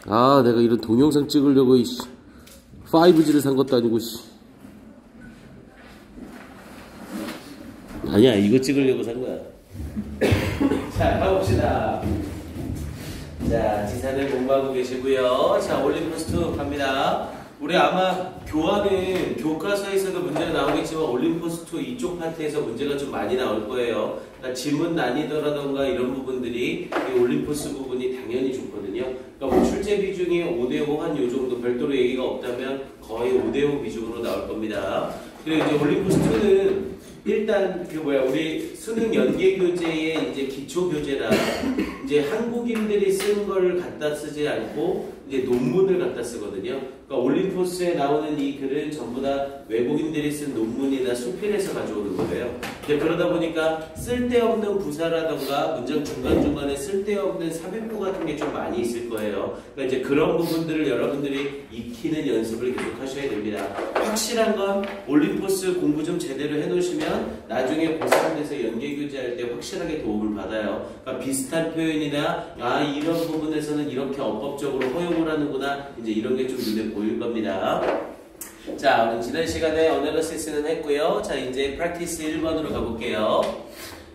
아, 내가 이런 동영상 찍으려고 5G를 산 것도 아니고 아니야, 이거 찍으려고 산 거야. 자, 가봅시다. 자, 지사는 공부하고 계시고요. 자, 올림포스2 갑니다. 우리 아마 교환은 교과서에서도 문제가 나오겠지만 올림포스2 이쪽 파트에서 문제가 좀 많이 나올 거예요. 그러니까 지문 난이도라던가 이런 부분들이 이 올림포스 부분이 당연히 좋거든요. 그러니까 뭐 출제 비중이 5대5 한 요 정도 별도로 얘기가 없다면 거의 5대5 비중으로 나올 겁니다. 그리고 이제 올림포스2는 일단 우리 수능 연계 교재의 이제 기초 교재라 이제 한국인들이 쓴 걸 갖다 쓰지 않고 이제 논문을 갖다 쓰거든요. 그러니까 올림포스에 나오는 이 글은 전부 다 외국인들이 쓴 논문이나 수필에서 가져오는 거예요. 그러다 보니까 쓸데없는 부사라던가 문장 중간중간에 쓸데없는 삽입부 같은 게 좀 많이 있을 거예요. 그러니까 이제 그런 부분들을 여러분들이 익히는 연습을 계속 하셔야 됩니다. 확실한 건 올림포스 공부 좀 제대로 해놓으시면 나중에 고3 돼서 연계교재 할 때 확실하게 도움을 받아요. 그러니까 비슷한 표현이나 이런 부분에서는 이렇게 어법적으로 허용을 하는구나, 이제 이런 게 좀 눈에 보일 겁니다. 자, 오늘 지난 시간에 어널리시스는 했고요. 자, 이제 프랙티스 1번으로 가볼게요.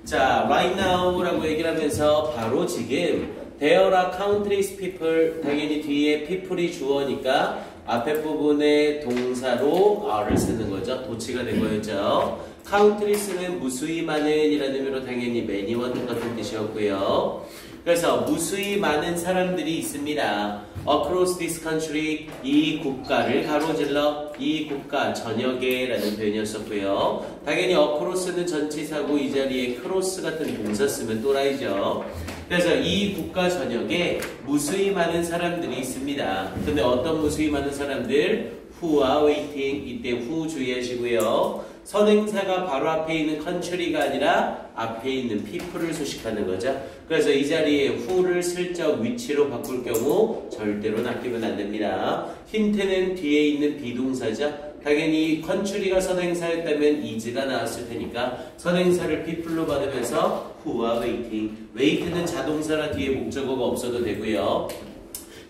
자, right now라고 얘기를 하면서 바로 지금 There are countless people, 당연히 뒤에 people이 주어니까 앞에 부분에 동사로 are를 쓰는 거죠. 도치가 된 거였죠. countless는 무수히 많은 이라는 의미로 당연히 many와 똑같은 뜻이었고요. 그래서 무수히 많은 사람들이 있습니다. Across this country, 이 국가를 가로질러 이 국가 전역에 라는 표현이었었고요. 당연히 across는 전치사고 이 자리에 cross 같은 동사 쓰면 또라이죠. 그래서 이 국가 전역에 무수히 많은 사람들이 있습니다. 근데 어떤 무수히 많은 사람들? who are waiting, 이때 who 주의하시고요. 선행사가 바로 앞에 있는 country가 아니라 앞에 있는 people을 수식하는 거죠. 그래서 이 자리에 who를 슬쩍 위치로 바꿀 경우 절대로 낚이면 안 됩니다. 힌트는 뒤에 있는 비동사죠. 당연히 country가 선행사였다면 is가 나왔을 테니까 선행사를 people로 받으면서 who are waiting. wait는 자동사라 뒤에 목적어가 없어도 되고요.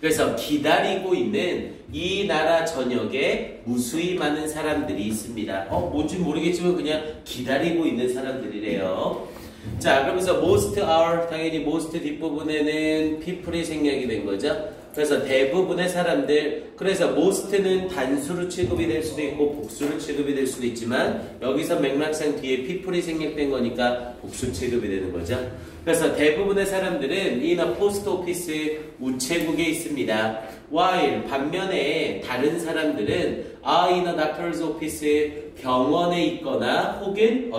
그래서 기다리고 있는 이 나라 전역에 무수히 많은 사람들이 있습니다. 뭔지 모르겠지만 그냥 기다리고 있는 사람들이래요. 자, 그러면서 most are, 당연히 most 뒷부분에는 people이 생략이 된 거죠. 그래서 대부분의 사람들, 그래서 most는 단수로 취급이 될 수도 있고 복수로 취급이 될 수도 있지만 여기서 맥락상 뒤에 people이 생략된 거니까 복수 취급이 되는 거죠. 그래서 대부분의 사람들은 in a post office 우체국에 있습니다. while 반면에 다른 사람들은 are in a doctor's office 병원에 있거나 혹은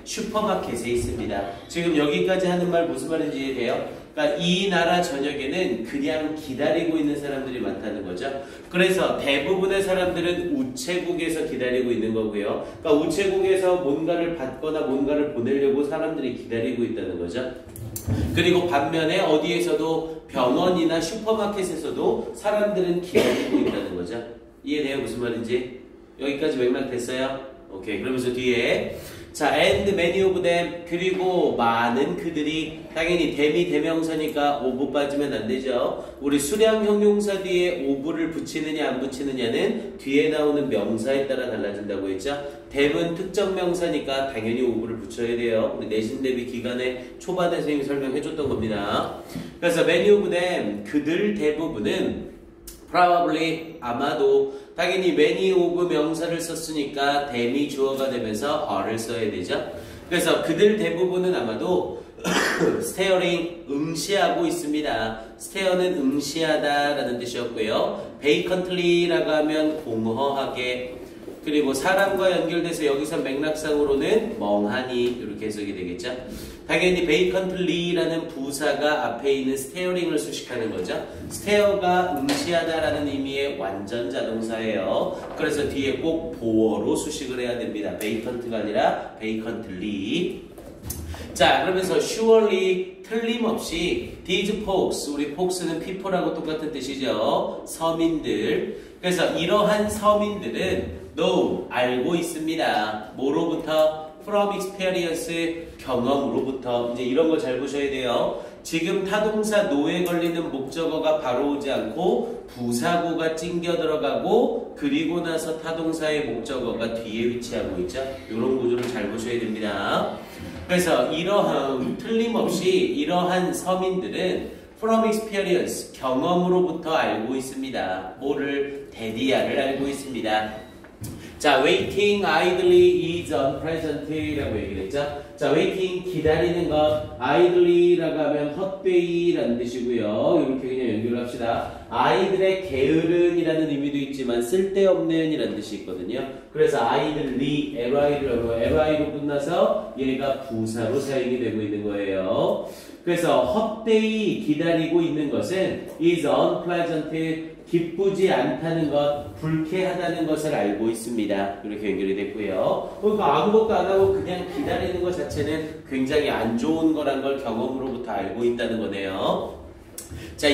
슈퍼마켓에 있습니다. 지금 여기까지 하는 말 무슨 말인지 이해돼요? 그러니까 이 나라 전역에는 그냥 기다리고 있는 사람들이 많다는 거죠. 그래서 대부분의 사람들은 우체국에서 기다리고 있는 거고요. 그러니까 우체국에서 뭔가를 받거나 뭔가를 보내려고 사람들이 기다리고 있다는 거죠. 그리고 반면에 어디에서도 병원이나 슈퍼마켓에서도 사람들은 기다리고 있다는 거죠. 이해돼요? 무슨 말인지? 여기까지 맥락 됐어요? 오케이. 그러면서 뒤에 자, and many of them, 그리고 많은 그들이, 당연히 them이 대명사니까 of 빠지면 안 되죠. 우리 수량 형용사 뒤에 of를 붙이느냐 안 붙이느냐는 뒤에 나오는 명사에 따라 달라진다고 했죠. them은 특정 명사니까 당연히 of를 붙여야 돼요. 우리 내신 대비 기간에 초반에 선생님이 설명해줬던 겁니다. 그래서 many of them, 그들 대부분은 probably, 아마도, 당연히 many of 명사를 썼으니까 them이 주어가 되면서 are를 써야 되죠. 그래서 그들 대부분은 아마도 staring, 응시하고 있습니다. stare는 응시하다 라는 뜻이었고요. vacantly라고 하면 공허하게, 그리고 사람과 연결돼서 여기서 맥락상으로는 멍하니 이렇게 해석이 되겠죠. 당연히 vacantly라는 부사가 앞에 있는 staring을 수식하는 거죠. stare가 응시하다라는 의미의 완전 자동사예요. 그래서 뒤에 꼭 보어로 수식을 해야 됩니다. vacant가 아니라 vacantly. 자, 그러면서 surely, 틀림없이 these folks, 우리 folks는 people하고 똑같은 뜻이죠. 서민들. 그래서 이러한 서민들은 know, 알고 있습니다. 뭐로부터? from experience, 경험으로부터. 이제 이런 거 잘 보셔야 돼요. 지금 타동사 no에 걸리는 목적어가 바로 오지 않고 부사구가 찡겨 들어가고 그리고 나서 타동사의 목적어가 뒤에 위치하고 있죠. 이런 구조를 잘 보셔야 됩니다. 그래서 틀림없이 이러한 서민들은 from experience, 경험으로부터 알고 있습니다. 뭐를? 대디아를 알고 있습니다. 자, waiting idly is unpleasant 라고 얘기를 했죠. 자, waiting 기다리는 것, idly라고 하면 헛되이라는 뜻이고요. 이렇게 그냥 연결을 합시다. 아이들의 게으른이라는 의미도 있지만 쓸데없는 이라는 뜻이 있거든요. 그래서 idly, ly로 끝나서 얘가 부사로 사용이 되고 있는 거예요. 그래서 헛되이 기다리고 있는 것은 is unpleasant, 기쁘지 않다는 것, 불쾌하다는 것을 알고 있습니다. 이렇게 연결이 됐고요. 그러니까 아무것도 안 하고 그냥 기다리는 것 자체는 굉장히 안 좋은 거란 걸 경험으로부터 알고 있다는 거네요. 자,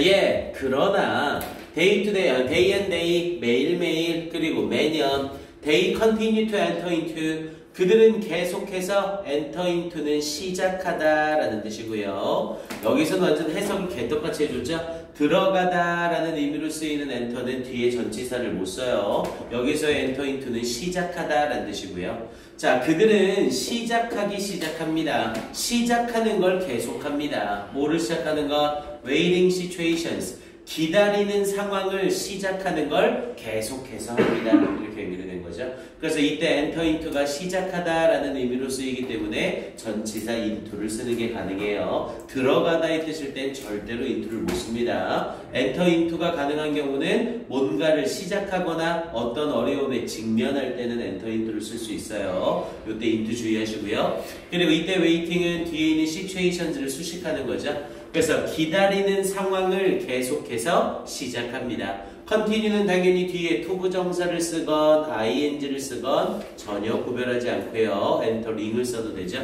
그러나 day to day, day and day, 매일매일, 그리고 매년 they continue to enter into, 그들은 계속해서 enter into는 시작하다라는 뜻이고요. 여기서는 완전 해석을 개떡같이 해줬죠. 들어가다라는 의미로 쓰이는 enter는 뒤에 전치사를 못 써요. 여기서의 enter into는 시작하다라는 뜻이고요. 자, 그들은 시작합니다. 시작하는 걸 계속합니다. 뭐를 시작하는 것? waiting situations. 기다리는 상황을 시작하는 걸 계속해서 합니다. 이렇게 연결이 된 거죠. 그래서 이때 enter into가 시작하다라는 의미로 쓰이기 때문에 전치사 into를 쓰는 게 가능해요. 들어가다의 뜻일 땐 절대로 into를 못 씁니다. enter into가 가능한 경우는 뭔가를 시작하거나 어떤 어려움에 직면할 때는 enter into를 쓸 수 있어요. 이때 into 주의하시고요. 그리고 이때 waiting은 뒤에 있는 situations를 수식하는 거죠. 그래서 기다리는 상황을 계속해서 시작합니다. continue는 당연히 뒤에 to 부정사를 쓰건 ing를 쓰건 전혀 구별하지 않고요. entering을 써도 되죠.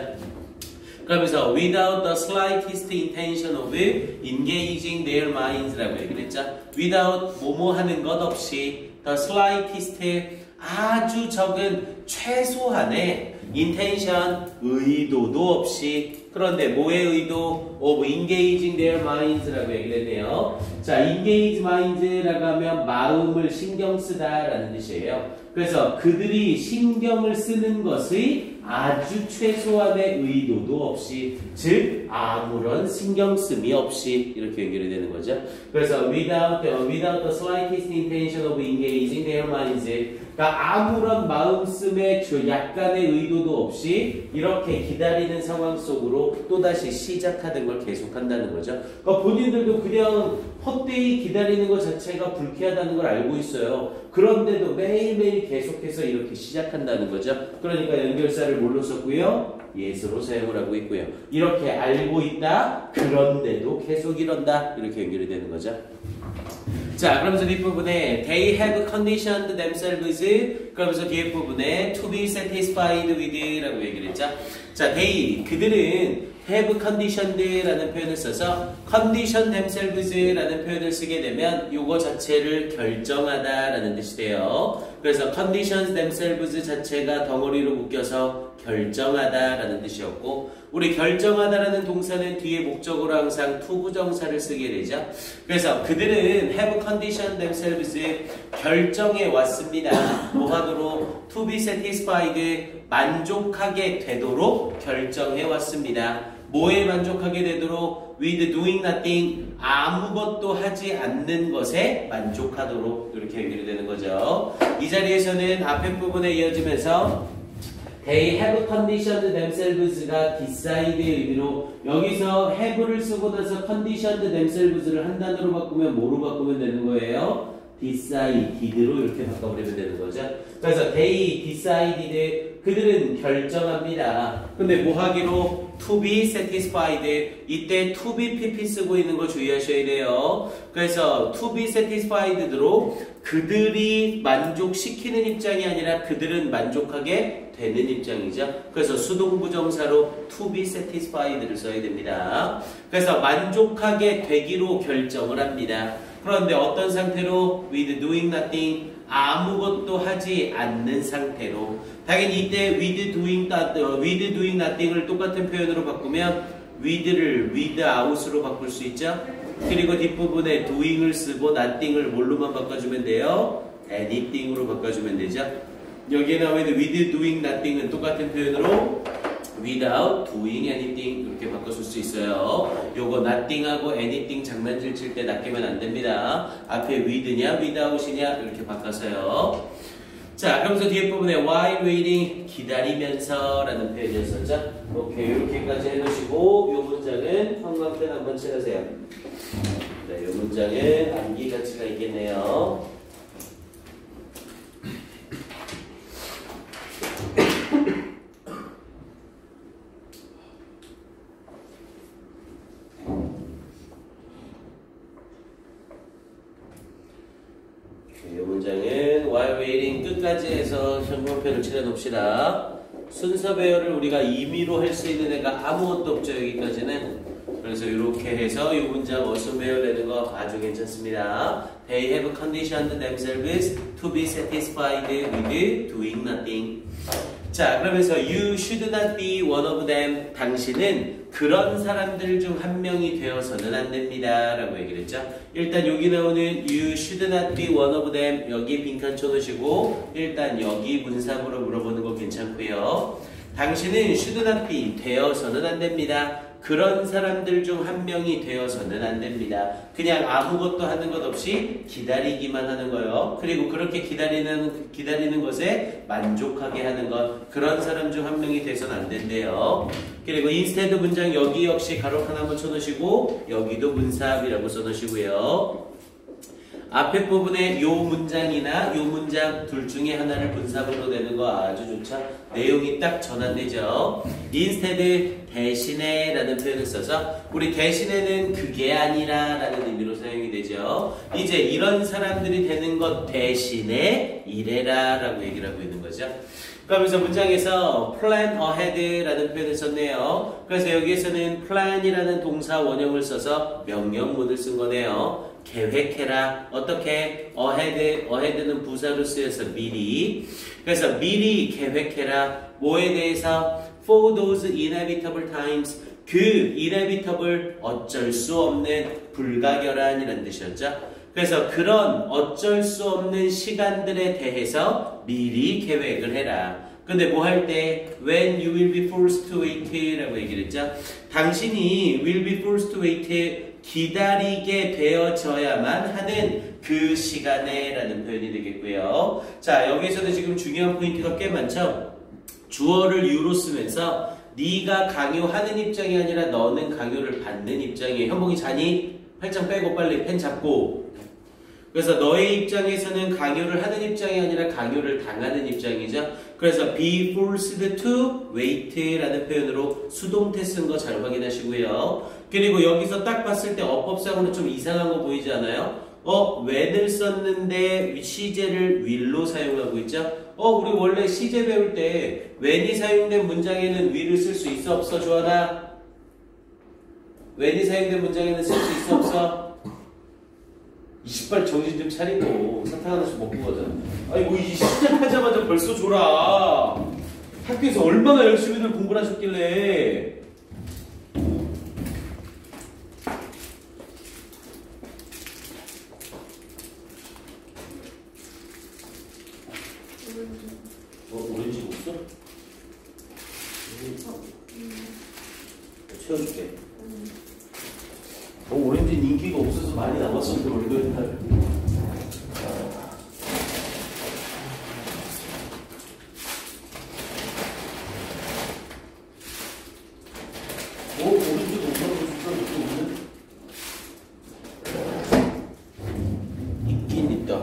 그러면서 without the slightest intention of engaging their minds라고 얘기를 했죠. without 뭐뭐 하는 것 없이 the slightest 아주 적은 최소한의 intention 의도도 없이, 그런데 뭐의 의도? of engaging their minds라고 얘기를 했네요. 자, engage minds라고 하면 마음을 신경 쓰다라는 뜻이에요. 그래서 그들이 신경을 쓰는 것의 아주 최소한의 의도도 없이, 즉 아무런 신경씀이 없이 이렇게 연결이 되는 거죠. 그래서 without the slightest intention of engaging their minds, 그러니까 아무런 마음씀의 약간의 의도도 없이 이렇게 기다리는 상황 속으로 또다시 시작하는 걸 계속한다는 거죠. 그러니까 본인들도 그냥 헛되이 기다리는 것 자체가 불쾌하다는 걸 알고 있어요. 그런데도 매일매일 계속해서 이렇게 시작한다는 거죠. 그러니까 연결사를 뭘로 썼고요? 예스로 사용을 하고 있고요. 이렇게 알고 있다, 그런데도 계속 이런다, 이렇게 연결이 되는 거죠. 자, 그러면서 뒷부분에 they have conditioned themselves, 그러면서 뒤에 부분에 to be satisfied with 라고 얘기를 했죠. 자, they, 그들은 have conditioned 라는 표현을 써서 condition themselves 라는 표현을 쓰게 되면 요거 자체를 결정하다 라는 뜻이 돼요. 그래서 conditions themselves 자체가 덩어리로 묶여서 결정하다 라는 뜻이었고, 우리 결정하다라는 동사는 뒤에 목적으로 항상 to 부정사를 쓰게 되죠. 그래서 그들은 have conditioned themselves, 결정해 왔습니다. 뭐 하도록? to be satisfied, 만족하게 되도록 결정해 왔습니다. 뭐에 만족하게 되도록? with doing nothing, 아무것도 하지 않는 것에 만족하도록, 이렇게 연결이 되는 거죠. 이 자리에서는 앞에 부분에 이어지면서 they have conditioned themselves가 decide의 의미로, 여기서 have를 쓰고 나서 conditioned themselves를 한 단어로 바꾸면 뭐로 바꾸면 되는 거예요? decided로 이렇게 바꿔버리면 되는 거죠. 그래서 they decided, 그들은 결정합니다. 근데 뭐 하기로? to be satisfied. 이때 to be pp 쓰고 있는 거 주의하셔야 돼요. 그래서 to be satisfied로 그들이 만족시키는 입장이 아니라 그들은 만족하게 되는 입장이죠. 그래서 수동부정사로 to be satisfied를 써야 됩니다. 그래서 만족하게 되기로 결정을 합니다. 그런데 어떤 상태로? with doing nothing, 아무것도 하지 않는 상태로. 당연히 이때 with doing nothing을 똑같은 표현으로 바꾸면 with를 without으로 바꿀 수 있죠. 그리고 뒷부분에 doing을 쓰고 nothing을 뭘로만 바꿔주면 돼요? anything으로 바꿔주면 되죠. 여기에 나와 있는 with doing nothing은 똑같은 표현으로 without doing anything 이렇게 바꿔줄 수 있어요. 요거 nothing하고 anything 장난질 칠 때 낚이면 안 됩니다. 앞에 with냐 without이냐 이렇게 바꿔서요. 자, 그러면서 뒤에 부분에 while waiting 기다리면서 라는 표현이었었죠. 오케이, 이렇게까지 해놓으시고 요 문장은 형광펜 한번 칠하세요. 네, 요 문장은 암기 가치가 있겠네요. 이 문장은 while waiting 끝까지 해서 형광펜을 칠해놓읍시다. 순서 배열을 우리가 임의로 할 수 있는 애가 아무것도 없죠, 여기까지는. 그래서 이렇게 해서 이 문장 어순 배열내는 거 아주 괜찮습니다. They have conditioned themselves to be satisfied with doing nothing. 자, 그러면서 you should not be one of them. 당신은 그런 사람들 중 한 명이 되어서는 안 됩니다. 라고 얘기를 했죠. 일단 여기 나오는 you should not be one of them. 여기 빈칸 쳐놓으시고 일단 여기 문사부로 물어보는 거 괜찮고요. 당신은 should not be 되어서는 안 됩니다. 그런 사람들 중 한 명이 되어서는 안 됩니다. 그냥 아무것도 하는 것 없이 기다리기만 하는 거예요. 그리고 그렇게 기다리는 것에 만족하게 하는 것. 그런 사람 중 한 명이 되어서는 안 된대요. 그리고 instead 문장 여기 역시 가로 하나 한번 쳐놓으시고 여기도 문사합이라고 써놓으시고요. 앞에 부분에 요 문장이나 요 문장 둘 중에 하나를 분사부로 내는 거 아주 좋죠. 내용이 딱 전환되죠. instead 대신에 라는 표현을 써서 우리 대신에는 그게 아니라 라는 의미로 사용이 되죠. 이제 이런 사람들이 되는 것 대신에 이래라 라고 얘기를 하고 있는 거죠. 그러면서 문장에서 plan ahead 라는 표현을 썼네요. 그래서 여기에서는 plan이라는 동사 원형을 써서 명령문을 쓴 거네요. 계획해라. 어떻게? ahead는 부사로 쓰여서 미리. 그래서 미리 계획해라. 뭐에 대해서? For those inevitable times. 그 inevitable 어쩔 수 없는 불가결한이라는 뜻이었죠. 그래서 그런 어쩔 수 없는 시간들에 대해서 미리 계획을 해라. 근데 뭐 할 때 when you will be forced to wait 라고 얘기를 했죠. 당신이 will be forced to wait 기다리게 되어져야만 하는 그 시간에 라는 표현이 되겠고요. 자, 여기에서도 지금 중요한 포인트가 꽤 많죠. 주어를 you로 쓰면서 네가 강요하는 입장이 아니라 너는 강요를 받는 입장이에요. 현봉이 자니? 팔짱 빼고 빨리 펜 잡고. 그래서 너의 입장에서는 강요를 하는 입장이 아니라 강요를 당하는 입장이죠. 그래서 be forced to wait 라는 표현으로 수동태 쓴 거 잘 확인하시고요. 그리고 여기서 딱 봤을 때 어법상으로 좀 이상한 거 보이지 않아요? when을 썼는데 시제를 will로 사용하고 있죠? 우리 원래 시제 배울 때 when이 사용된 문장에는 will을 쓸 수 있어 없어 조하나? when이 사용된 문장에는 쓸 수 있어 없어? 20발 정신 좀 차리고 사탕 하나씩 먹고 가자. 아이고 이 시작하자마자 벌써 줘라. 학교에서 얼마나 열심히들 공부를 하셨길래. 오렌지 없어? 채워줄게. 오렌지는 인기가 없어서 많이 남았었는데 월요일 날. 오렌지도 없는? 있긴 있다.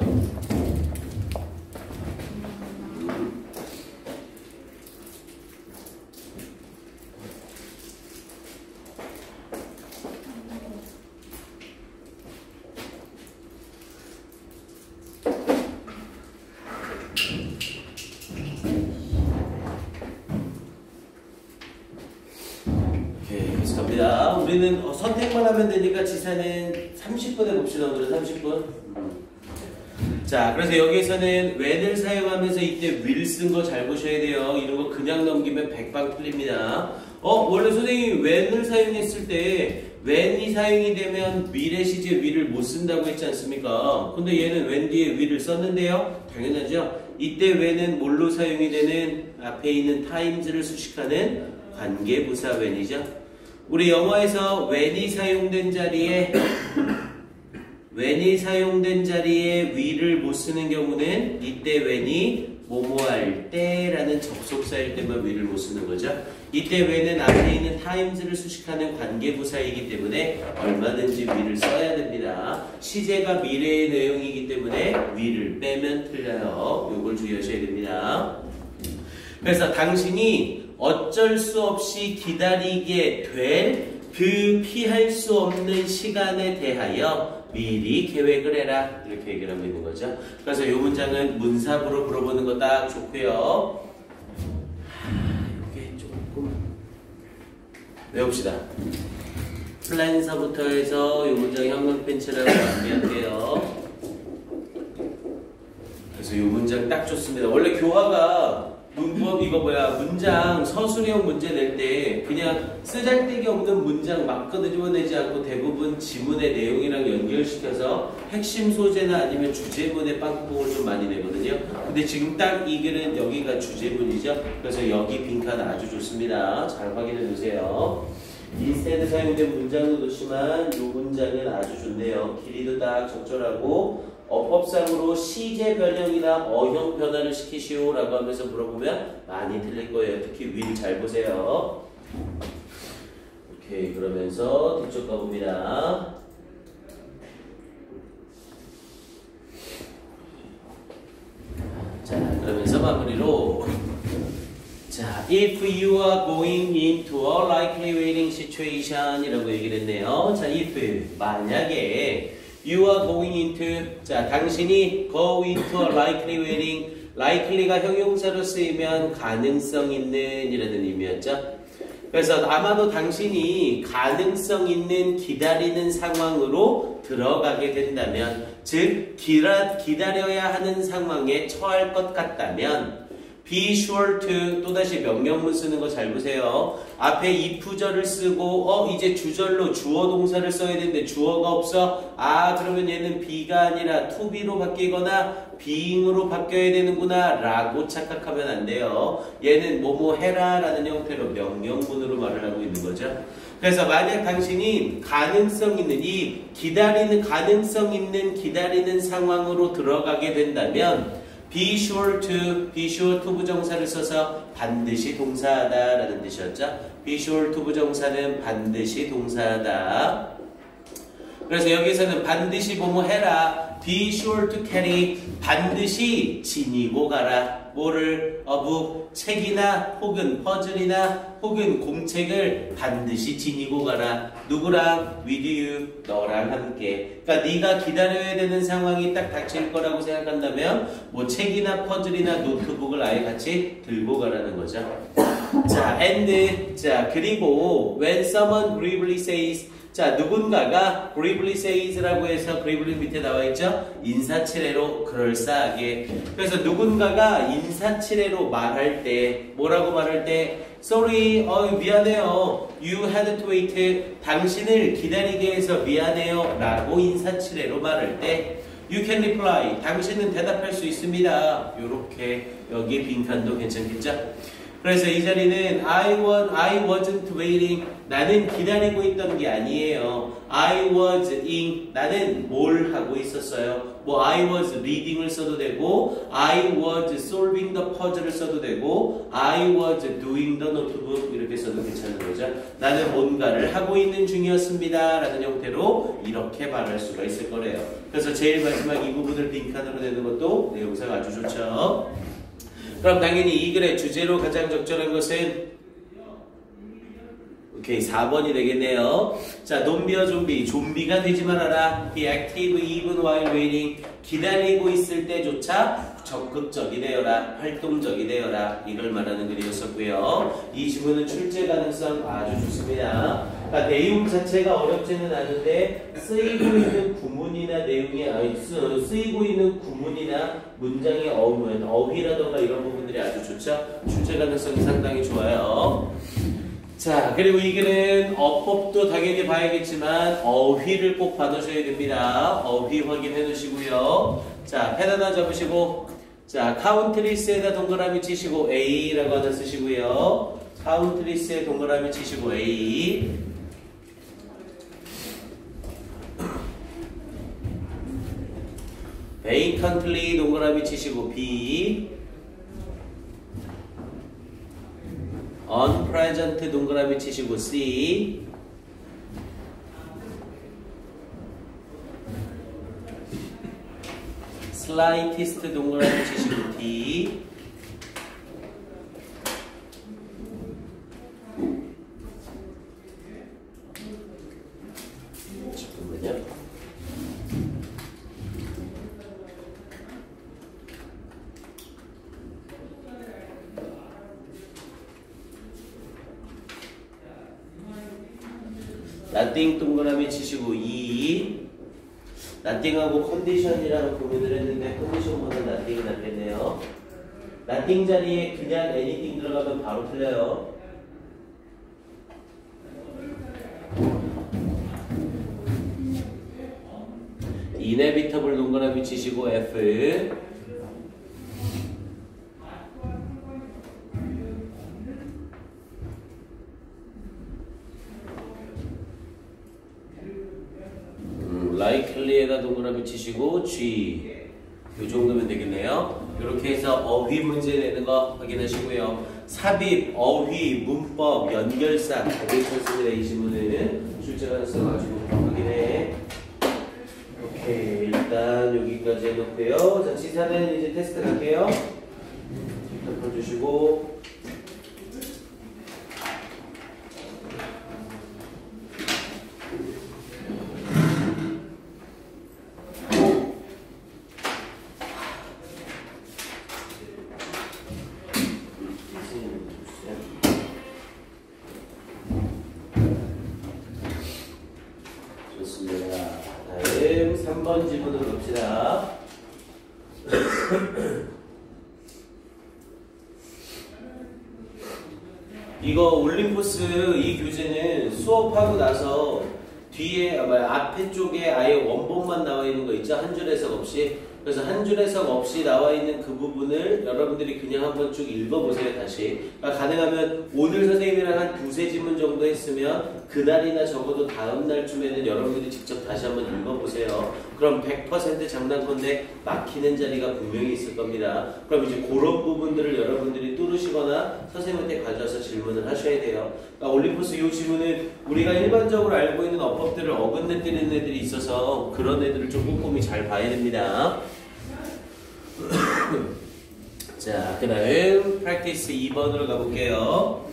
갑니다. 우리는 선택만 하면 되니까 지사는 30분 해봅시다. 오늘은 30분. 자, 그래서 여기에서는 when을 사용하면서 이때 will 쓴 거 잘 보셔야 돼요. 이런 거 그냥 넘기면 백방 틀립니다. 원래 선생님이 when을 사용했을 때 when이 사용이 되면 미래 시제 will을 못 쓴다고 했지 않습니까? 근데 얘는 when 뒤에 will을 썼는데요. 당연하죠. 이때 when은 뭘로 사용이 되는 앞에 있는 times를 수식하는 관계부사 when이죠. 우리 영어에서 when이 사용된 자리에 will을 못 쓰는 경우는 이때 when이 뭐뭐 할 때라는 접속사일 때만 will을 못 쓰는 거죠. 이때 when은 앞에 있는 times를 수식하는 관계부사이기 때문에 얼마든지 will을 써야 됩니다. 시제가 미래의 내용이기 때문에 will을 빼면 틀려요. 요걸 주의하셔야 됩니다. 그래서 당신이 어쩔 수 없이 기다리게 될 그 피할 수 없는 시간에 대하여 미리 계획을 해라. 이렇게 얘기를 하고 있는 거죠. 그래서 이 문장은 문사부로 물어보는 거 딱 좋고요. 이게 조금 외웁시다. 플랜서부터 해서 이 문장 형광펜치라고 준비할게요. 그래서 이 문장 딱 좋습니다. 원래 교화가 문법 문장 서술형 문제 낼 때 그냥 쓰잘데기 없는 문장 막 끄집어내지 않고 대부분 지문의 내용이랑 연결시켜서 핵심 소재나 아니면 주제문의 빵꾸를 좀 많이 내거든요. 근데 지금 딱 이 글은 여기가 주제문이죠. 그래서 여기 빈칸 아주 좋습니다. 잘 확인해 주세요. instead 사용된 문장도 좋지만 이 문장은 아주 좋네요. 길이도 딱 적절하고 어법상으로 시제 변형이나 어형 변화를 시키시오 라고 하면서 물어보면 많이 틀릴 거예요. 특히 will 잘 보세요. 오케이, 그러면서 뒤쪽 가봅니다. 자, 그러면서 마무리로 자, if you are going into a likely waiting situation 이라고 얘기를 했네요. 자, if 만약에 you are going into 자, 당신이 go into a likely waiting likely가 형용사로 쓰이면 가능성 있는 이라는 의미였죠. 그래서 아마도 당신이 가능성 있는 기다리는 상황으로 들어가게 된다면 즉 기다려야 하는 상황에 처할 것 같다면 be sure to 또다시 명령문 쓰는 거 잘 보세요. 앞에 if절을 쓰고 이제 주절로 주어 동사를 써야 되는데 주어가 없어. 그러면 얘는 be가 아니라 to be로 바뀌거나 being으로 바뀌어야 되는구나 라고 착각하면 안 돼요. 얘는 뭐뭐 해라 라는 형태로 명령문으로 말을 하고 있는 거죠. 그래서 만약 당신이 가능성 있는 가능성 있는 기다리는 상황으로 들어가게 된다면 be sure to 부정사를 써서 반드시 동사하다 라는 뜻이었죠. be sure to 부정사는 반드시 동사하다. 그래서 여기서는 반드시 뭐뭐 해라. be sure to carry 반드시 지니고 가라. 뭐를 책이나 혹은 퍼즐이나 혹은 공책을 반드시 지니고 가라. 누구랑? with you 너랑 함께. 그러니까 네가 기다려야 되는 상황이 딱 닥칠 거라고 생각한다면 뭐 책이나 퍼즐이나 노트북을 아예 같이 들고 가라는 거죠. 자, and 자 그리고 when someone gravely says 자, 누군가가 gravely says라고 해서 gravely 밑에 나와 있죠? 인사치레로 그럴싸하게. 그래서 누군가가 인사치레로 말할 때, 뭐라고 말할 때, sorry, 미안해요. You had to wait. 당신을 기다리게 해서 미안해요. 라고 인사치레로 말할 때, you can reply. 당신은 대답할 수 있습니다. 요렇게, 여기 빈칸도 괜찮겠죠? 그래서 이 자리는 I wasn't waiting. 나는 기다리고 있던 게 아니에요. I was in. 나는 뭘 하고 있었어요. 뭐 I was reading을 써도 되고 I was solving the puzzle을 써도 되고 I was doing the notebook 이렇게 써도 괜찮은 거죠. 나는 뭔가를 하고 있는 중이었습니다. 라는 형태로 이렇게 말할 수가 있을 거래요. 그래서 제일 마지막 이 부분을 빈칸으로 내는 것도 내용사가 아주 좋죠. 그럼 당연히 이 글의 주제로 가장 적절한 것은 오케이 4번이 되겠네요. 자, don't be a zombie. 좀비가 되지 말아라. Be active even while waiting. 기다리고 있을 때조차 적극적이 되어라. 활동적이 되어라. 이걸 말하는 글이었었고요. 이 지문은 출제 가능성 아주 좋습니다. 그러니까 내용 자체가 어렵지는 않은데 쓰이고 있는 구문이나 쓰이고 있는 구문이나 문장의 어휘라던가 이런 부분들이 아주 좋죠. 출제 가능성이 상당히 좋아요. 자, 그리고 이 글은 어법도 당연히 봐야겠지만 어휘를 꼭 봐두셔야 됩니다. 어휘 확인해 놓으시고요. 자, 펜 하나 잡으시고 자, 카운트리스에다 동그라미 치시고 A라고 하나 쓰시고요. 카운트리스에 동그라미 치시고 A. 베이컨틀리 동그라미 치시고 B. unpresent 동그라미 치시고 C. slightest 동그라미 치시고 D. 잠깐만요. nothing 동그라미 치시고 E. nothing하고 컨디션이랑 고민을 했는데 컨디션보다 nothing이 낫겠네요. nothing 자리에 그냥 anything 들어가면 바로 틀려요. inevitable 동그라미 치시고 F. likely에다 동그라미 치시고 G. 이 정도면 되겠네요. 이렇게 해서 어휘 문제 내는 거 확인하시고요. 삽입, 어휘, 문법, 연결사 괜찮습니다. 이 질문에는 출제가 써가지고 확인해. 오케이, 일단 여기까지 해놓고요. 자, 지사는 이제 테스트 갈게요. 펴주시고. 좋습니다. 다음 3번 지문으로 갑시다. 이거 올림포스 이 교재는 수업하고 나서 뒤에 앞에 쪽에 아예 원본만 나와 있는 거 있죠? 한 줄 해석 없이. 그래서 한 줄 해석 없이 나와 있는 그 부분을 여러분들이 그냥 한번 쭉 읽어보세요. 다시. 그러니까 가능하면 오늘 선생님이랑 한 두세 지문 정도 했으면 그날이나 적어도 다음 날쯤에는 여러분들이 직접 다시 한번 읽어보세요. 그럼 100% 장난건데 막히는 자리가 분명히 있을 겁니다. 그럼 이제 그런 부분들을 여러분들이 뚫으시거나 선생님한테 가져와서 질문을 하셔야 돼요. 그러니까 올림포스 이 지문은 우리가 일반적으로 알고 있는 어법들을 어긋내뜨리는 애들이 있어서 그런 애들을 좀 꼼꼼히 잘 봐야 됩니다. 자, 그 다음 practice 2번으로 가볼게요.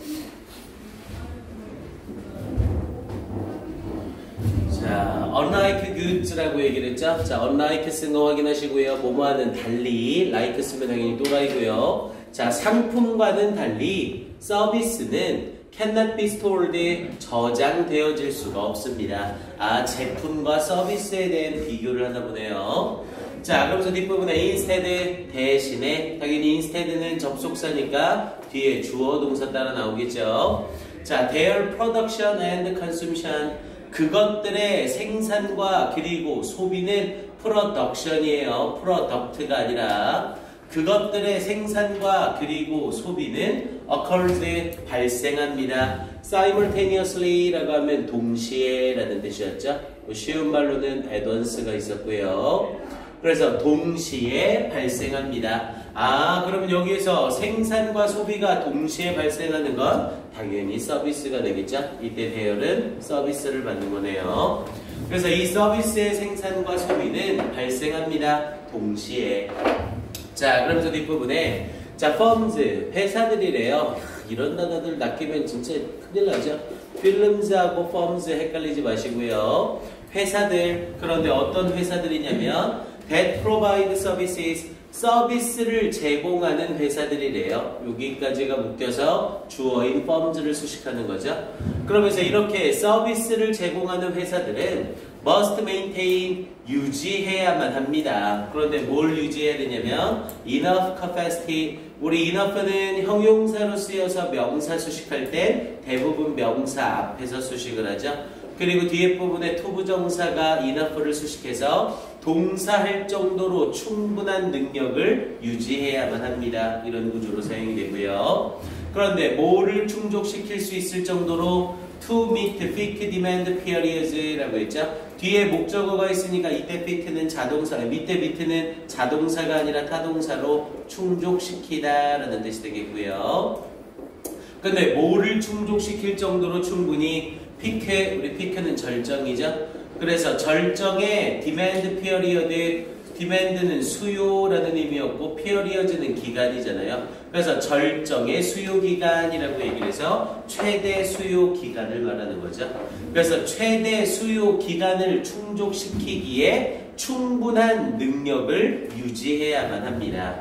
자, unlike goods라고 얘기를 했죠. 자, unlike 쓴 거 확인하시고요. 뭐뭐하는 달리, like 쓰면 당연히 또라이고요. 자, 상품과는 달리 서비스는 cannot be stored, 저장되어질 수가 없습니다. 아, 제품과 서비스에 대한 비교를 하나 보네요. 자, 그러면서 뒷부분에 instead 대신에 당연히 instead는 접속사니까 뒤에 주어 동사 따라 나오겠죠. 자, their production and consumption 그것들의 생산과 그리고 소비는 production이에요. product가 아니라 그것들의 생산과 그리고 소비는 occurs 발생합니다. simultaneously라고 하면 동시에 라는 뜻이었죠. 쉬운 말로는 at once가 있었고요. 그래서 동시에 발생합니다. 아, 그러면 여기에서 생산과 소비가 동시에 발생하는 건 당연히 서비스가 되겠죠. 이때 대열은 서비스를 받는 거네요. 그래서 이 서비스의 생산과 소비는 발생합니다. 동시에. 자, 그러면서 뒷부분에 자, firms, 회사들이래요. 이런 단어들 낚이면 진짜 큰일 나죠. films하고 firms 헷갈리지 마시고요. 회사들, 그런데 어떤 회사들이냐면 that provide services, 서비스를 제공하는 회사들이래요. 여기까지가 묶여서 주어인 firms를 수식하는 거죠. 그러면서 이렇게 서비스를 제공하는 회사들은 must maintain 유지해야만 합니다. 그런데 뭘 유지해야 되냐면 enough capacity. 우리 enough는 형용사로 쓰여서 명사 수식할 때 대부분 명사 앞에서 수식을 하죠. 그리고 뒤에 부분에 to 부정사가 enough를 수식해서 동사할 정도로 충분한 능력을 유지해야만 합니다. 이런 구조로 사용이 되고요. 그런데 뭐를 충족시킬 수 있을 정도로 to meet peak demand periods라고 했죠. 뒤에 목적어가 있으니까 이때 fit는 자동사, 밑에 meet는 자동사가 아니라 타동사로 충족시키다 라는 뜻이 되겠고요. 근데 뭐를 충족시킬 정도로 충분히 피크, 우리 피크는 절정이죠. 그래서 절정의 demand period, demand는 수요라는 의미였고 period는 기간이잖아요. 그래서 절정의 수요 기간이라고 얘기를 해서 최대 수요 기간을 말하는 거죠. 그래서 최대 수요 기간을 충족시키기에 충분한 능력을 유지해야만 합니다.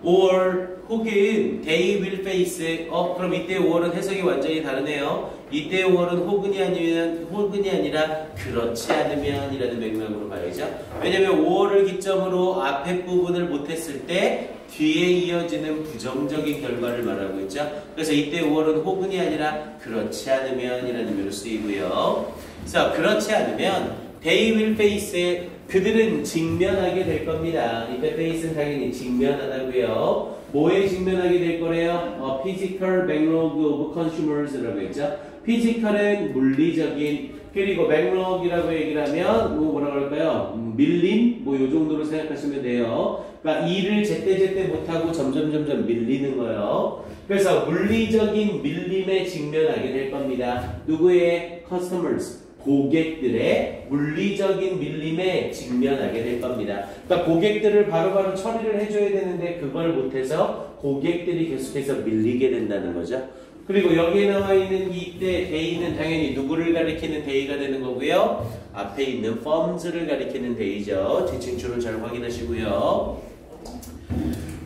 or 혹은 they will face. 그럼 이때 or은 해석이 완전히 다르네요. 이때 or은 혹은이 아니라 그렇지 않으면이라는 맥락으로 봐야죠. 왜냐면 or를 기점으로 앞에 부분을 못했을 때 뒤에 이어지는 부정적인 결과를 말하고 있죠. 그래서 이때 or은 혹은이 아니라 그렇지 않으면이라는 의미로 쓰이고요. 그래서 그렇지 않으면 they will face, 그들은 직면하게 될 겁니다. 이때 face는 당연히 직면하다고요. 뭐에 직면하게 될 거래요? Physical backlog of consumers라고 했죠. physical은 물리적인, 그리고 backlog이라고 얘기를 하면 뭐라고 할까요? 밀림? 뭐 요 정도로 생각하시면 돼요. 그러니까 일을 제때제때 못하고 점점 밀리는 거예요. 그래서 물리적인 밀림에 직면하게 될 겁니다. 누구의? customers. 고객들의 물리적인 밀림에 직면하게 될 겁니다. 그러니까 고객들을 바로바로 처리를 해줘야 되는데 그걸 못해서 고객들이 계속해서 밀리게 된다는 거죠. 그리고 여기에 나와 있는 이때 day는 당연히 누구를 가리키는 day가 되는 거고요. 앞에 있는 firms를 가리키는 day죠. 뒤층줄을 잘 확인하시고요.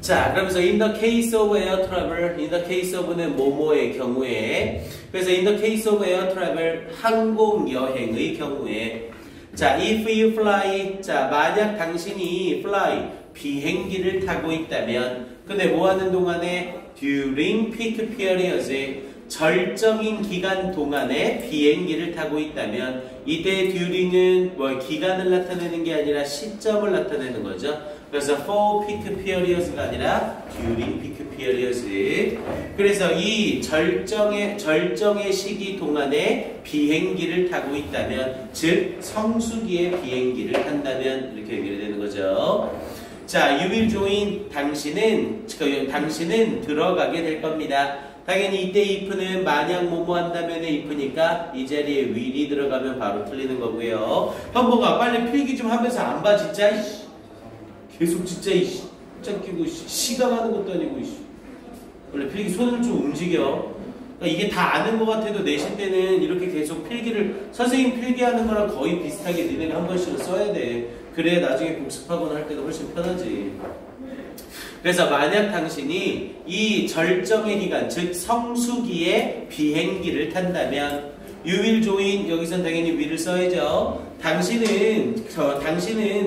자, 그러면서 in the case of air travel, in the case of는 뭐뭐의 경우에, 그래서 in the case of air travel, 항공 여행의 경우에, 자, if you fly, 자, 만약 당신이 fly, 비행기를 타고 있다면, 근데 뭐 하는 동안에 during peak periods, 절정인 기간 동안에 비행기를 타고 있다면, 이때 during은 뭐 기간을 나타내는 게 아니라 시점을 나타내는 거죠. 그래서 for peak periods가 아니라 during peak periods. 그래서 이 절정의 시기 동안에 비행기를 타고 있다면, 즉 성수기에 비행기를 탄다면 이렇게 얘기를 되는 거죠. 자, you will join, 당신은 들어가게 될 겁니다. 당연히 이때 if는 만약 뭐뭐 한다면의 if니까 이 자리에 will이 들어가면 바로 틀리는 거고요. 현보가 빨리 필기 좀 하면서 안 봐 진짜. 계속 진짜 끼고 시감하는 것도 아니고 원래 필기 손을 좀 움직여. 그러니까 이게 다 아는 것 같아도 내신 때는 이렇게 계속 필기를 선생님 필기하는 거랑 거의 비슷하게 니네가 한 번씩은 써야 돼. 그래야 나중에 복습하거나 할 때도 훨씬 편하지. 그래서 만약 당신이 이 절정의 기간, 즉 성수기에 비행기를 탄다면 you will join, 여기선 당연히 will을 써야죠. 당신은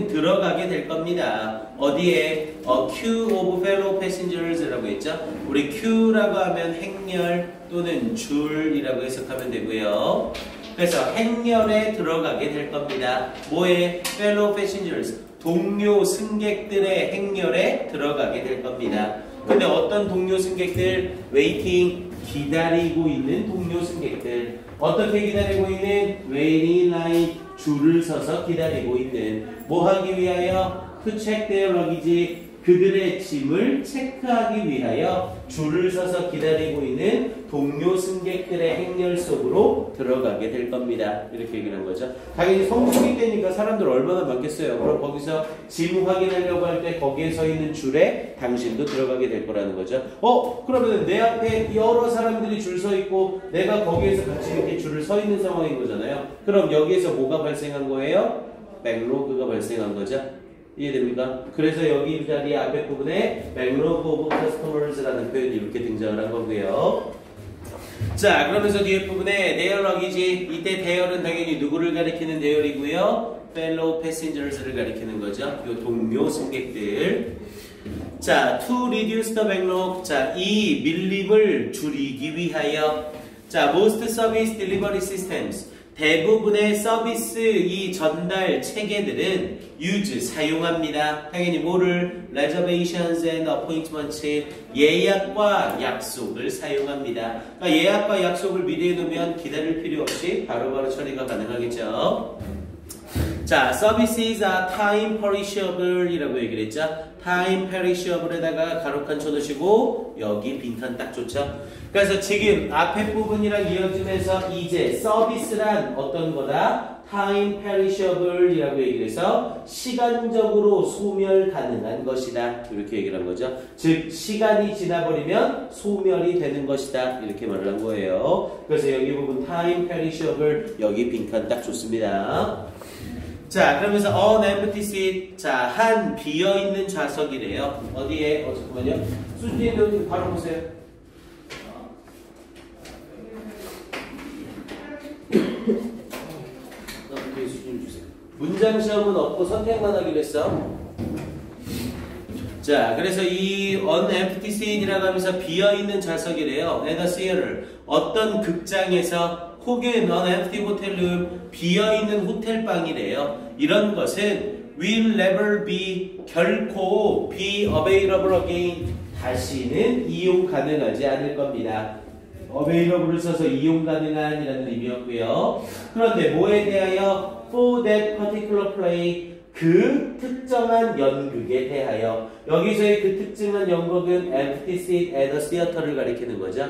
들어가게 될 겁니다. 어디에? queue of fellow passengers라고 했죠. 우리 queue라고 하면 행렬 또는 줄이라고 해석하면 되고요. 그래서 행렬에 들어가게 될 겁니다. 뭐에? fellow passengers, 동료 승객들의 행렬에 들어가게 될 겁니다. 근데 어떤 동료 승객들? waiting, 기다리고 있는 동료 승객들. 어떻게 기다리고 있는? waiting line, 줄을 서서 기다리고 있는. 뭐 하기 위하여? to check their luggage, 그들의 짐을 체크하기 위하여 줄을 서서 기다리고 있는 동료 승객들의 행렬 속으로 들어가게 될 겁니다. 이렇게 얘기를 한 거죠. 당연히 성수기 때니까 사람들 얼마나 많겠어요. 그럼 거기서 짐 확인하려고 할 때 거기에 서 있는 줄에 당신도 들어가게 될 거라는 거죠. 그러면 내 앞에 여러 사람들이 줄 서 있고 내가 거기에서 같이 이렇게 줄을 서 있는 상황인 거잖아요. 그럼 여기에서 뭐가 발생한 거예요? 백로그가 발생한 거죠. 이해됩니까? 그래서 여기 이 자리 앞에 부분에 backlog of customers라는 표현이 이렇게 등장을 한 거고요. 자, 그러면서 뒤에 부분에 their luggage, 이때 their은 당연히 누구를 가리키는 their이고요. fellow passengers를 가리키는 거죠. 요 동료 승객들. 자, to reduce the backlog. 자, 이 밀림을 줄이기 위하여. 자, most service delivery systems. 대부분의 서비스 이 전달 체계들은 use 사용합니다. 당연히 뭐를 reservations and appointments 예약과 약속을 사용합니다. 그러니까 예약과 약속을 미리 해놓으면 기다릴 필요 없이 바로바로 처리가 가능하겠죠. 자, services are time perishable 이라고 얘기를 했죠. time perishable에다가 가로칸 쳐놓으시고 여기 빈칸 딱 좋죠. 그래서 지금 앞에 부분이랑 이어지면서 이제 서비스란 어떤 거다? time perishable 이라고 얘기를 해서 시간적으로 소멸 가능한 것이다. 이렇게 얘기를 한 거죠. 즉 시간이 지나버리면 소멸이 되는 것이다. 이렇게 말을 한 거예요. 그래서 여기 부분 time perishable 여기 빈칸 딱 좋습니다. 자, 그러면서 an empty seat. 자, 한 비어있는 좌석이래요. 어디에? 잠깐만요. 수진이 바로 보세요. 문장 시험은 없고 선택만 하기로 했어. 자, 그래서 이 an empty seat이라고 하면서 비어있는 좌석이래요. at a theater. 어떤 극장에서 혹은 an empty hotel room, 비어있는 호텔방이래요. 이런 것은 will never be, 결코 be available again, 다시는 이용 가능하지 않을 겁니다. available을 써서 이용 가능한 이라는 의미였고요. 그런데 뭐에 대하여? for that particular play, 그 특정한 연극에 대하여. 여기서의 그 특정한 연극은 empty seat at a theater를 가리키는 거죠.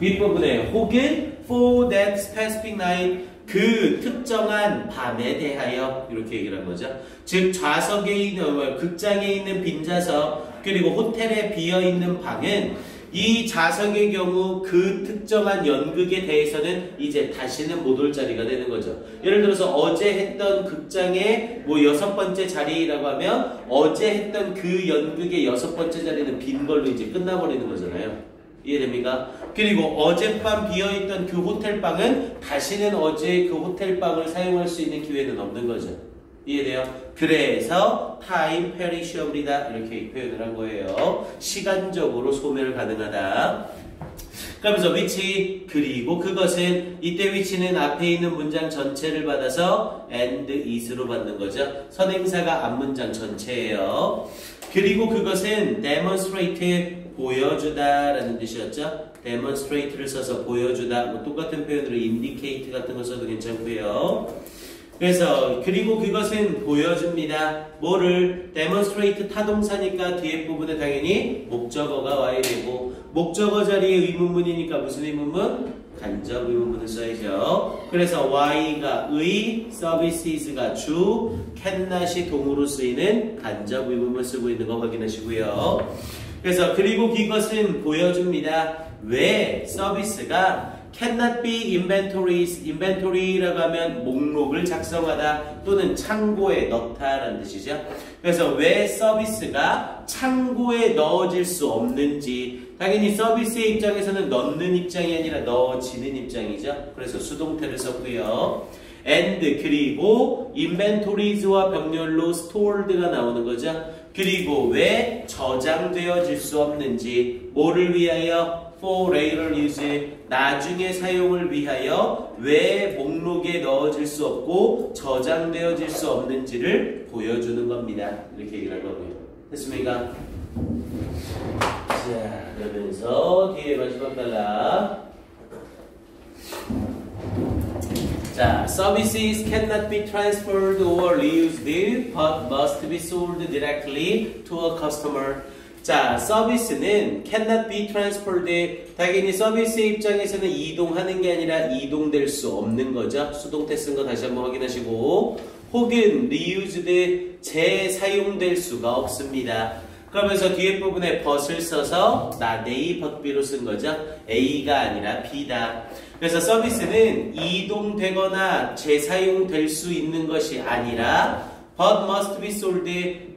윗부분에 혹은 for that specific night, 그 특정한 밤에 대하여 이렇게 얘기를 한 거죠. 즉 좌석에 있는 극장에 있는 빈좌석 그리고 호텔에 비어있는 방은 이 좌석의 경우 그 특정한 연극에 대해서는 이제 다시는 못 올 자리가 되는 거죠. 예를 들어서 어제 했던 극장의 뭐 6번째 자리라고 하면 어제 했던 그 연극의 6번째 자리는 빈 걸로 이제 끝나버리는 거잖아요. 이해됩니까? 그리고 어젯밤 비어있던 그 호텔방은 다시는 어제 그 호텔방을 사용할 수 있는 기회는 없는 거죠. 이해돼요? 그래서 time perishable이다 이렇게 표현을 한 거예요. 시간적으로 소멸 가능하다. 그러면서 위치 그리고 그것은 이때 위치는 앞에 있는 문장 전체를 받아서 and is로 받는 거죠. 선행사가 앞문장 전체예요. 그리고 그것은 demonstrate 보여주다 라는 뜻이었죠. demonstrate를 써서 보여주다 뭐 똑같은 표현으로 indicate 같은 거 써도 괜찮고요. 그래서 그리고 그것은 보여줍니다. 뭐를? demonstrate 타동사니까 뒤에 부분에 당연히 목적어가 와야 되고 목적어 자리에 의문문이니까 무슨 의문문? 간접 의문문을 써야죠. 그래서 y가 의, services가 주, cannot이 동으로 쓰이는 간접 의문문 쓰고 있는 거 확인하시고요. 그래서 그리고 그것은 보여줍니다. 왜? 서비스가 cannot be inventories, inventory라고 하면 목록을 작성하다 또는 창고에 넣다라는 뜻이죠. 그래서 왜 서비스가 창고에 넣어질 수 없는지 당연히 서비스의 입장에서는 넣는 입장이 아니라 넣어지는 입장이죠. 그래서 수동태를 썼고요. and 그리고 inventories와 병렬로 stored가 나오는 거죠. 그리고 왜 저장되어질 수 없는지 뭐를 위하여? for later use 나중에 사용을 위하여 왜 목록에 넣어질 수 없고 저장되어질 수 없는지를 보여주는 겁니다. 이렇게 얘기를 한 거고요. 됐습니까? 자, 그러면서 뒤에 마지막 단락. 자, services cannot be transferred or reused but must be sold directly to a customer. 자, 서비스는 cannot be transferred. 당연히 서비스의 입장에서는 이동하는 게 아니라 이동될 수 없는 거죠. 수동태 쓴 거 다시 한번 확인하시고 혹은 reused 재사용될 수가 없습니다. 그러면서 뒤에 부분에 but을 써서 not A but B로 쓴 거죠. A가 아니라 B다. 그래서 서비스는 이동되거나 재사용될 수 있는 것이 아니라 but must be sold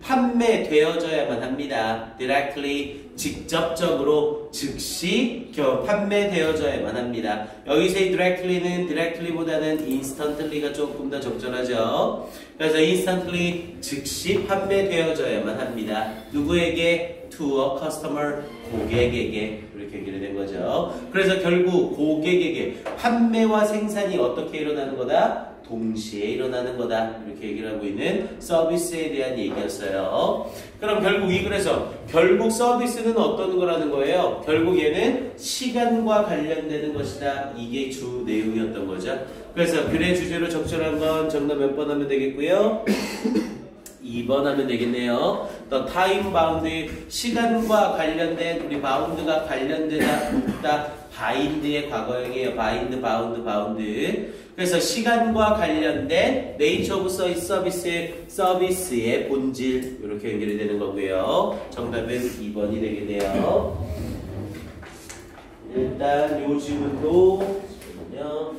판매되어져야만 합니다. directly 직접적으로 즉시 판매되어져야만 합니다. 여기서의 directly보다는 instantly가 조금 더 적절하죠. 그래서 instantly 즉시 판매되어져야만 합니다. 누구에게? to a customer 고객에게 이렇게 얘기를 된 거죠. 그래서 결국 고객에게 판매와 생산이 어떻게 일어나는 거다? 동시에 일어나는 거다. 이렇게 얘기를 하고 있는 서비스에 대한 얘기였어요. 그럼 결국 이 글에서 결국 서비스는 어떤 거라는 거예요? 결국 얘는 시간과 관련되는 것이다. 이게 주 내용이었던 거죠. 그래서 글의 주제로 적절한 건 정답 몇 번 하면 되겠고요. 2번 하면 되겠네요. 또 타임 바운드 시간과 관련된 우리 바운드가 관련되다 붙다 바인드의 과거형이에요. 바인드 바운드 바운드. 그래서 시간과 관련된 네이처 오브 서비스의 본질 이렇게 연결이 되는 거고요. 정답은 2번이 되겠네요. 일단 요 질문도 잠시만요.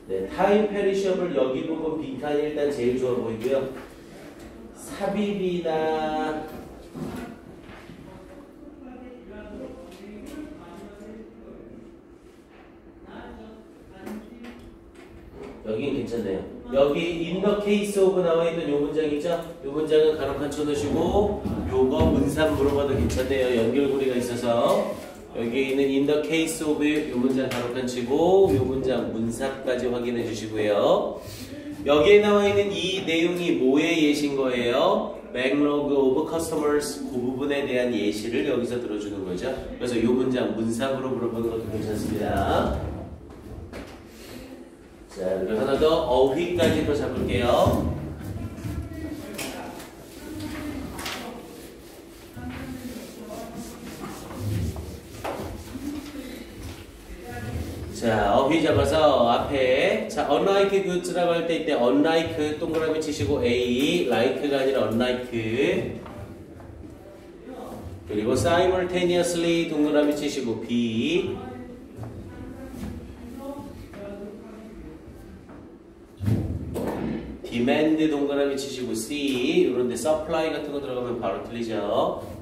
네, 타임 페리셔블 여기 부분 빈칸이 일단 제일 좋아 보이고요. 삽입이나 여긴 괜찮네요. 여기 in the case of 나와 있는 요 문장 있죠? 요 문장은 가로칸 쳐놓으시고 요거 문산 물어봐도 괜찮네요. 연결고리가 있어서 여기 있는 in the case of 요 문장 가로칸 치고 요 문장 문사까지 확인해 주시고요. 여기에 나와 있는 이 내용이 뭐의 예시인 거예요? backlog of customers 그 부분에 대한 예시를 여기서 들어주는 거죠. 그래서 요 문장 문사으로 물어보는 것도 괜찮습니다. 자, 그리고 하나 더 어휘까지 더 잡을게요. 자, 어휘 잡아서 앞에 자, unlike goods라고 할 때 이때 unlike 동그라미 치시고 A, like가 아니라 unlike 그리고 simultaneously 동그라미 치시고 B demand 동그라미 치시고 C 이런데 supply 같은 거 들어가면 바로 틀리죠.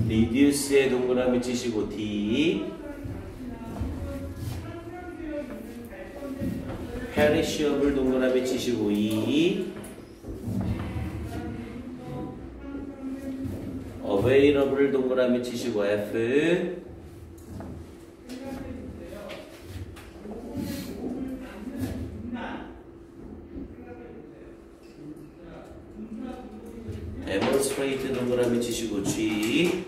reduce에 동그라미 치시고 D perishable 동그라미 치시고 E available 동그라미 치시고 F demonstrate 동그라미 치시고 G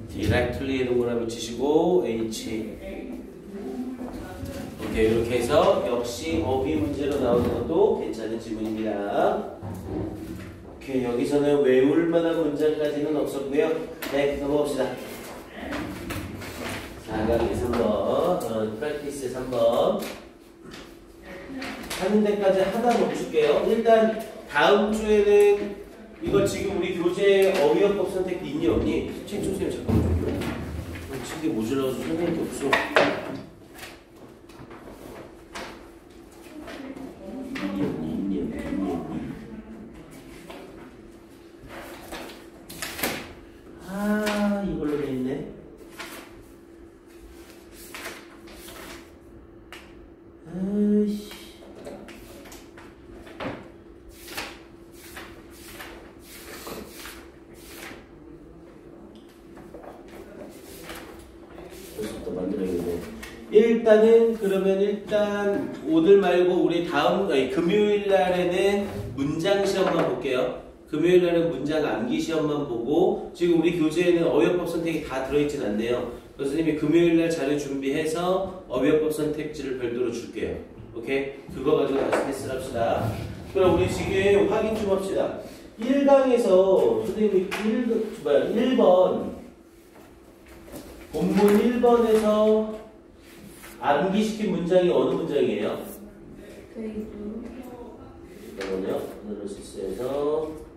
directly 동그라미 치시고 H 오케이, 이렇게 해서 역시 어휘 문제로 나오는 것도 괜찮은 질문입니다. 오케이, 여기서는 외울 만한 문장까지는 없었고요. 네, 넘어갑시다. 4강의 3번, 프랙티스 3번 하는 데까지 하다 멈출게요. 일단 다음 주에는 이거 지금 우리 교재 어휘어법 선택 있니 없니? 책 주세요. 잠깐만요. 책이 모자라서 선생님 게 없어. 아, 이걸로 돼 있네. 아이씨. 벌써부터 만들어야겠네. 일단은 그러면 일단 오늘 말고 우리 다음 금요일 날에는 문장 시험만 볼게요. 금요일 날은 문장 암기 시험만 보고 지금 우리 교재에는 어휘어법 선택이 다 들어있진 않네요. 그래서 선생님이 금요일 날 자료 준비해서 어휘어법 선택지를 별도로 줄게요. 오케이? 그거 가지고 다시 테스트를 합시다. 그럼 우리 지금 확인 좀 합시다. 1강에서 선생님이 1번 본문 1번에서 암기시킨 문장이 어느 문장이에요? 그리고 잠깐만요. 어느러시스에서